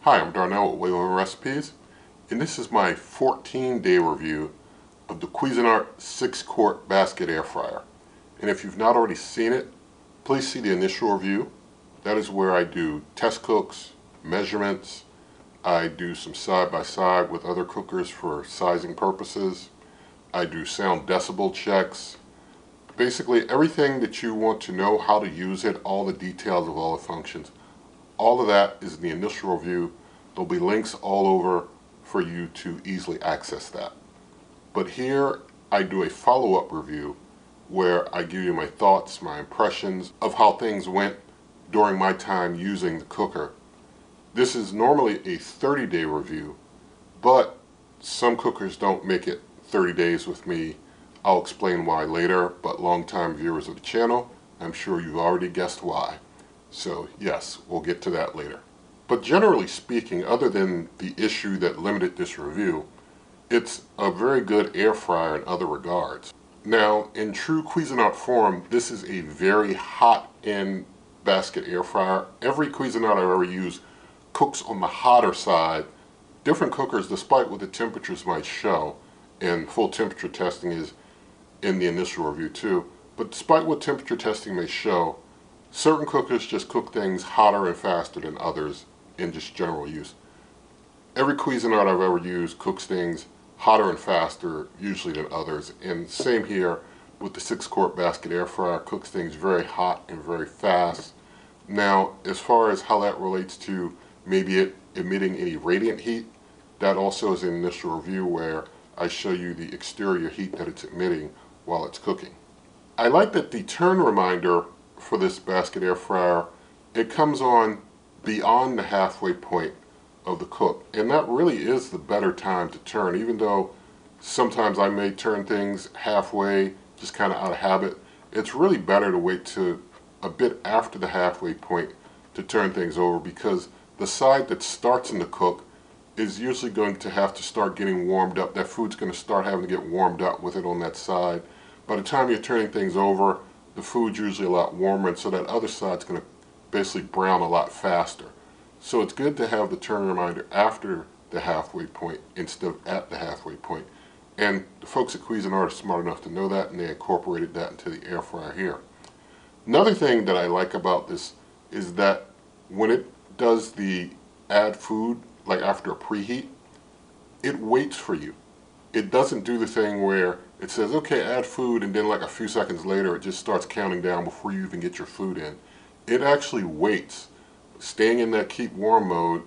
Hi, I'm Darnell with Way Over Recipes, and this is my 14-day review of the Cuisinart 6-quart basket air fryer. And if you've not already seen it, please see the initial review. That is where I do test cooks, measurements, I do some side-by-side with other cookers for sizing purposes, I do sound decibel checks, basically everything that you want to know how to use it, all the details of all the functions. All of that is in the initial review. There'll be links all over for you to easily access that. But here I do a follow-up review where I give you my thoughts, my impressions of how things went during my time using the cooker. This is normally a 30-day review, but some cookers don't make it 30 days with me. I'll explain why later, but longtime viewers of the channel, I'm sure you've already guessed why. So yes, we'll get to that later. But generally speaking, other than the issue that limited this review, it's a very good air fryer in other regards. Now, in true Cuisinart form, this is a very hot-end basket air fryer. Every Cuisinart I've ever used cooks on the hotter side. Different cookers, despite what the temperatures might show, and full temperature testing is in the initial review too, but despite what temperature testing may show, certain cookers just cook things hotter and faster than others in just general use. Every Cuisinart I've ever used cooks things hotter and faster usually than others, and same here with the 6-quart basket air fryer, cooks things very hot and very fast. Now, as far as how that relates to maybe it emitting any radiant heat, that also is an initial review where I show you the exterior heat that it's emitting while it's cooking. I like that the turn reminder for this basket air fryer, it comes on beyond the halfway point of the cook, and that really is the better time to turn, even though sometimes I may turn things halfway just kind of out of habit. It's really better to wait to a bit after the halfway point to turn things over, because the side that starts in the cook is usually going to have to start getting warmed up. That food's going to start having to get warmed up with it on that side. By the time you're turning things over, the food's usually a lot warmer, and so that other side's going to basically brown a lot faster. So it's good to have the turn reminder after the halfway point instead of at the halfway point. And the folks at Cuisinart are smart enough to know that, and they incorporated that into the air fryer here. Another thing that I like about this is that when it does the add food, like after a preheat, it waits for you. It doesn't do the thing where it says, okay, add food, and then like a few seconds later it just starts counting down before you even get your food in. It actually waits, staying in that keep warm mode.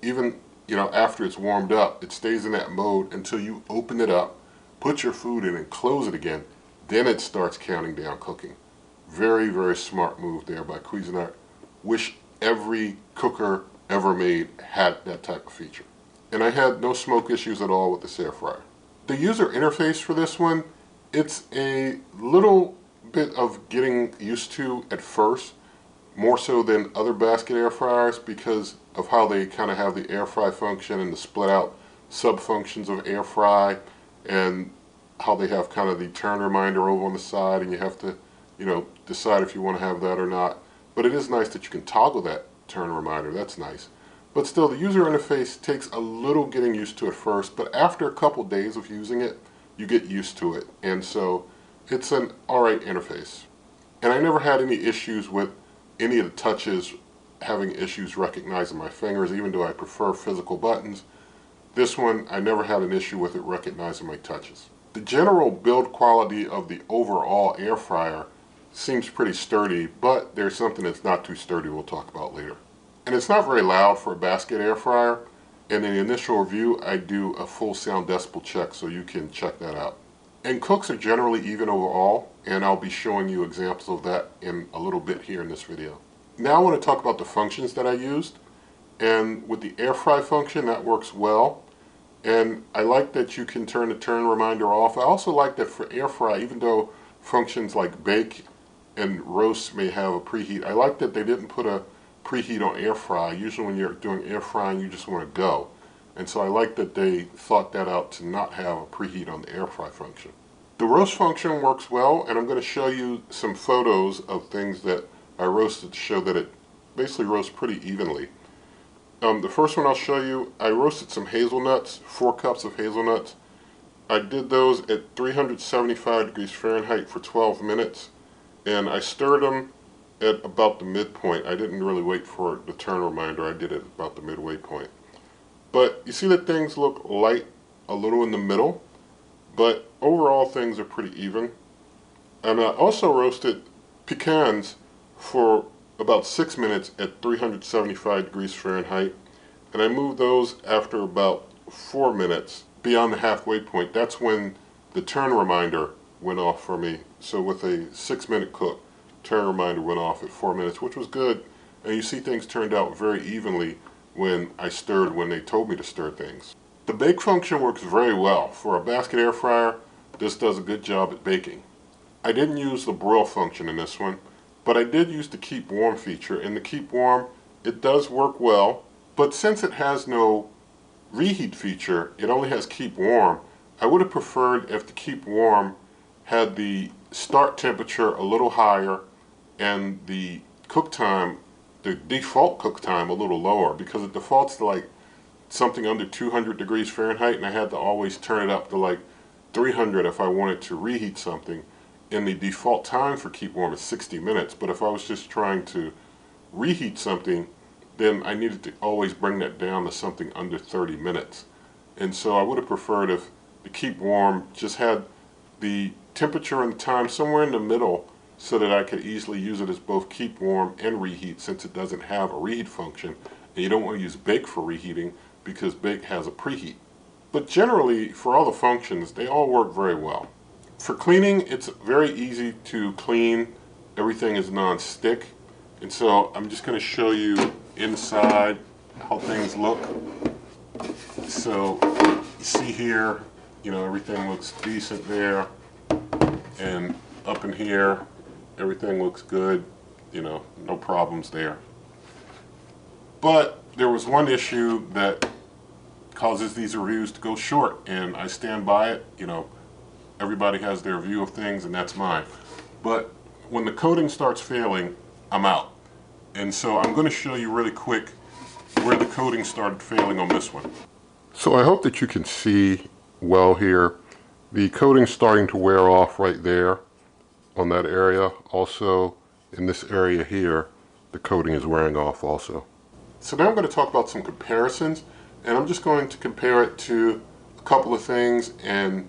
Even after it's warmed up, it stays in that mode until you open it up, put your food in and close it again. Then it starts counting down cooking. Very, very smart move there by Cuisinart. Wish every cooker ever made had that type of feature. And I had no smoke issues at all with this air fryer. The user interface for this one, it's a little bit of getting used to at first, more so than other basket air fryers, because of how they kind of have the air fry function and the split out sub functions of air fry, and how they have kind of the turn reminder over on the side, and you have to decide if you want to have that or not. But it is nice that you can toggle that turn reminder. That's nice. But still, the user interface takes a little getting used to at first, but after a couple days of using it, you get used to it. And so it's an alright interface. And I never had any issues with any of the touches having issues recognizing my fingers, even though I prefer physical buttons. This one, I never had an issue with it recognizing my touches. The general build quality of the overall air fryer seems pretty sturdy, but there's something that's not too sturdy we'll talk about later. And it's not very loud for a basket air fryer, and in the initial review I do a full sound decibel check, so you can check that out. And cooks are generally even overall, and I'll be showing you examples of that in a little bit here in this video. Now I want to talk about the functions that I used, and with the air fry function that works well, and I like that you can turn the turn reminder off. I also like that for air fry, even though functions like bake and roast may have a preheat, I like that they didn't put a preheat on air fry. Usually when you're doing air frying, you just want to go. And so I like that they thought that out to not have a preheat on the air fry function. The roast function works well, and I'm going to show you some photos of things that I roasted to show that it basically roasts pretty evenly. The first one I'll show you, I roasted some hazelnuts, 4 cups of hazelnuts. I did those at 375 degrees Fahrenheit for 12 minutes, and I stirred them at about the midpoint. I didn't really wait for the turn reminder. I did it about the midway point. But you see that things look light a little in the middle, but overall things are pretty even. And I also roasted pecans for about 6 minutes at 375 degrees Fahrenheit, and I moved those after about 4 minutes beyond the halfway point. That's when the turn reminder went off for me. So with a 6-minute cook, turn reminder went off at 4 minutes, which was good. And you see things turned out very evenly when I stirred, when they told me to stir things. The bake function works very well. For a basket air fryer, this does a good job at baking. I didn't use the broil function in this one, but I did use the keep warm feature. And the keep warm, it does work well, but since it has no reheat feature, it only has keep warm. I would have preferred if the keep warm had the start temperature a little higher and the cook time, the default cook time, a little lower, because it defaults to like something under 200 degrees Fahrenheit, and I had to always turn it up to like 300 if I wanted to reheat something. And the default time for keep warm is 60 minutes, but if I was just trying to reheat something, then I needed to always bring that down to something under 30 minutes. And so I would have preferred if the keep warm just had the temperature and the time somewhere in the middle so that I could easily use it as both keep warm and reheat, since it doesn't have a reheat function. And you don't want to use bake for reheating because bake has a preheat. But generally, for all the functions, they all work very well. For cleaning, it's very easy to clean. Everything is non-stick. And so I'm just going to show you inside how things look. So you see here, you know, everything looks decent there. And up in here, everything looks good. You know, no problems there. But there was one issue that causes these reviews to go short, and I stand by it. You know, everybody has their view of things, and that's mine. But when the coating starts failing, I'm out. And so I'm going to show you really quick where the coating started failing on this one. So I hope that you can see well here. The coating's starting to wear off right there on that area. Also in this area here, the coating is wearing off also. So now I'm going to talk about some comparisons, and I'm just going to compare it to a couple of things, and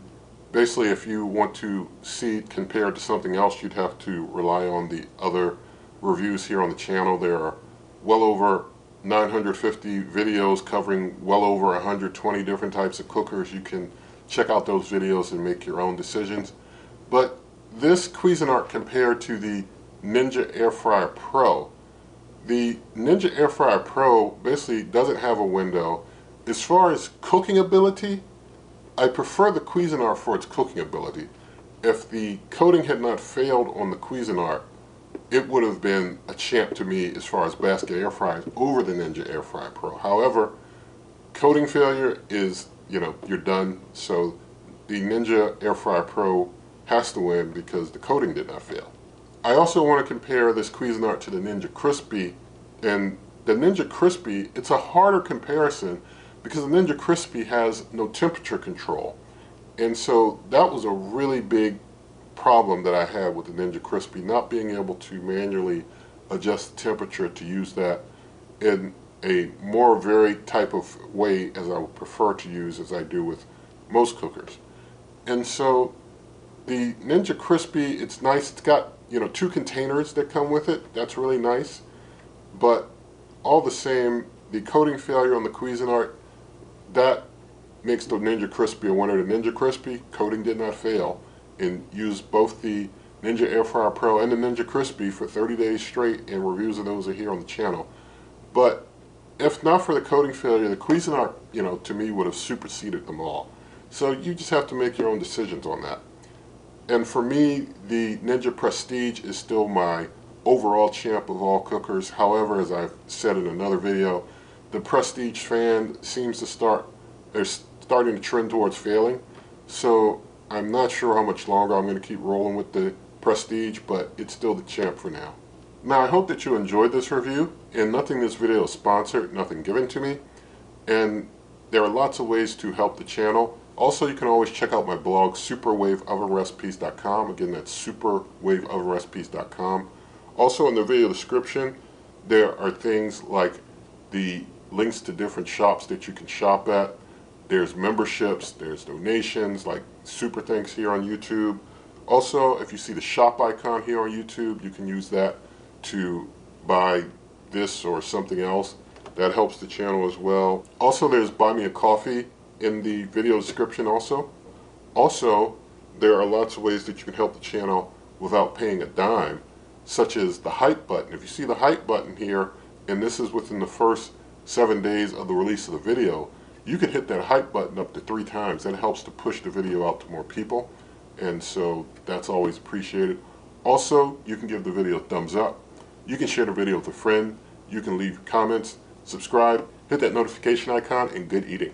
basically if you want to see it compared to something else, you'd have to rely on the other reviews here on the channel. There are well over 950 videos covering well over 120 different types of cookers. You can check out those videos and make your own decisions. But this Cuisinart compared to the Ninja Air Fryer Pro. The Ninja Air Fryer Pro basically doesn't have a window. As far as cooking ability, I prefer the Cuisinart for its cooking ability. If the coating had not failed on the Cuisinart, it would have been a champ to me as far as basket air fryers over the Ninja Air Fryer Pro. However, coating failure is, you know, you're done. So the Ninja Air Fryer Pro has to win because the coating did not fail. I also want to compare this Cuisinart to the Ninja Crispy, and the Ninja Crispy, it's a harder comparison because the Ninja Crispy has no temperature control. And so that was a really big problem that I had with the Ninja Crispy, not being able to manually adjust the temperature to use that in a more varied type of way as I would prefer to use as I do with most cookers. And so the Ninja Crispy, it's nice. It's got, you know, 2 containers that come with it. That's really nice. But all the same, the coating failure on the Cuisinart, that makes the Ninja Crispy a winner. The Ninja Crispy coating did not fail, and used both the Ninja Air Fryer Pro and the Ninja Crispy for 30 days straight, and reviews of those are here on the channel. But if not for the coating failure, the Cuisinart, you know, to me would have superseded them all. So you just have to make your own decisions on that. And for me, the Ninja Prestige is still my overall champ of all cookers. However, as I've said in another video, the Prestige fan seems to they're starting to trend towards failing. So I'm not sure how much longer I'm going to keep rolling with the Prestige, but it's still the champ for now. Now I hope that you enjoyed this review, and nothing in this video is sponsored, nothing given to me, and there are lots of ways to help the channel. Also, you can always check out my blog, superwaveovenrecipes.com. Again, that's superwaveovenrecipes.com. Also, in the video description, there are things like the links to different shops that you can shop at. There's memberships, there's donations, like super thanks here on YouTube. Also, if you see the shop icon here on YouTube, you can use that to buy this or something else. That helps the channel as well. Also, there's Buy Me a Coffee in the video description also. Also, there are lots of ways that you can help the channel without paying a dime, such as the hype button. If you see the hype button here, and this is within the first 7 days of the release of the video, you can hit that hype button up to 3 times. That helps to push the video out to more people, and so that's always appreciated. Also, you can give the video a thumbs up. You can share the video with a friend. You can leave comments, subscribe, hit that notification icon, and good eating.